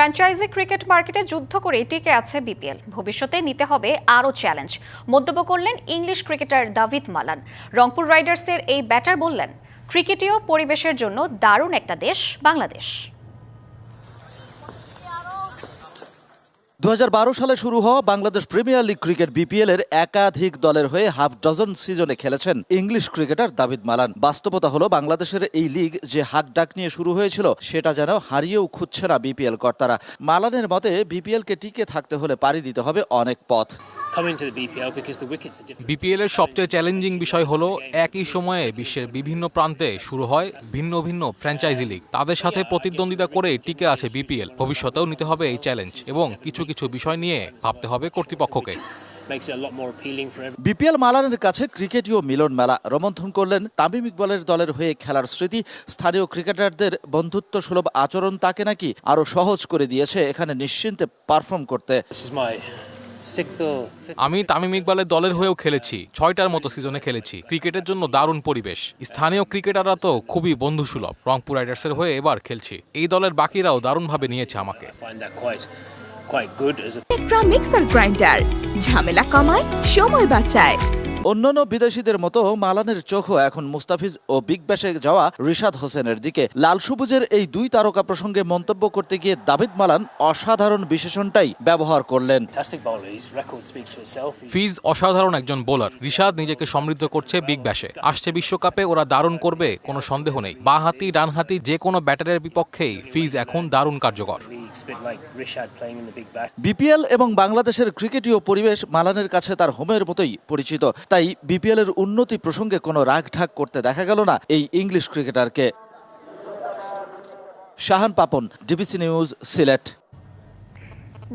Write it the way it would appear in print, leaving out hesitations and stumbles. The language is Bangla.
ফ্র্যাঞ্চাইজি ক্রিকেট মার্কেটে যুদ্ধ করে টিকে আছে বিপিএল। ভবিষ্যতে নিতে হবে আরও চ্যালেঞ্জ, মন্তব্য করলেন English cricketer Dawid Malan. Rangpur রাইডার্সের এই ব্যাটার বললেন, ক্রিকেটীয় পরিবেশের জন্য দারুণ একটা দেশ বাংলাদেশ। 2012 সালে শুরু হওয়া Bangladesh premier league cricket BPL এর একাধিক দলের হয়ে হাফ ডজন সিজনে খেলেছেন ইংলিশ ক্রিকেটার দাভিদ মালান। বাস্তবতা হলো বাংলাদেশের এই লিগ যে হাক ডাক নিয়ে শুরু হয়েছিল সেটা যেন হারিয়েও খুঁজছে না বিপিএল কর্তারা। মালানের মতে বিপিএল কে টিকে থাকতে হলে পাড়ি দিতে হবে অনেক পথ। বিপিএল এর সবচেয়ে চ্যালেঞ্জিং বিষয় হলো একই সময়ে বিশ্বের বিভিন্ন প্রান্তে শুরু হয় ভিন্ন ভিন্ন ফ্র্যাঞ্চাইজি লিগ। তাদের সাথে প্রতিদ্বন্দ্বিতা করে টিকে আছে বিপিএল। ভবিষ্যতেও নিতে হবে এই চ্যালেঞ্জ এবং কিছু কিছু বিষয় নিয়ে ভাবতে হবে কর্তৃপক্ষকে। বিপিএল মালানের কাছে ক্রিকেটীয় মিলন মেলা। রোমন্থন করলেন তামিম ইকবালের দলের হয়ে খেলার স্মৃতি। স্থানীয় ক্রিকেটারদের বন্ধুত্ব সুলভ আচরণ তাকে নাকি আরো সহজ করে দিয়েছে এখানে নিশ্চিন্তে পারফর্ম করতে। আমি তামিম ইকবালের দলের হয়েও খেলেছি, 6টার মতো সিজনে খেলেছি। ক্রিকেটের জন্য দারুণ পরিবেশ। স্থানীয় ক্রিকেটাররা তো খুবই বন্ধুসুলভ। রংপুর রাইডার্সের হয়ে এবার খেলছি। এই দলের বাকিরাও দারুণভাবে নিয়েছে আমাকে। টেকট্রা মিক্সার গ্রাইন্ডার ঝামেলা কমায়, সময় বাঁচায়। অন্যান্য বিদেশিদের মতো মালানের চোখও এখন মুস্তাফিজ ও বিগ ব্যাশে যাওয়া রিশাদ হোসেনের দিকে। লাল সবুজের এই দুই তারকা প্রসঙ্গে মন্তব্য করতে গিয়ে দাভিদ মালান অসাধারণ বিশেষণটাই ব্যবহার করলেন। ফিজ অসাধারণ একজন বোলার। রিশাদ নিজেকে সমৃদ্ধ করছে বিগ ব্যাশে। আসছে বিশ্বকাপে ওরা দারুণ করবে, কোনো সন্দেহ নেই। বাঁহাতি ডানহাতি যে কোনো ব্যাটারের বিপক্ষেই ফিজ এখন দারুণ কার্যকর। বিপিএল এবং বাংলাদেশের ক্রিকেটীয় পরিবেশ মালানের কাছে তার হোমের মতোই পরিচিত। তাই বিপিএল এর উন্নতি প্রসঙ্গে কোনো রাগঢাক করতে দেখা গেল না এই ইংলিশ ক্রিকেটারকে। Shahan Papon, DBC News, Sylhet.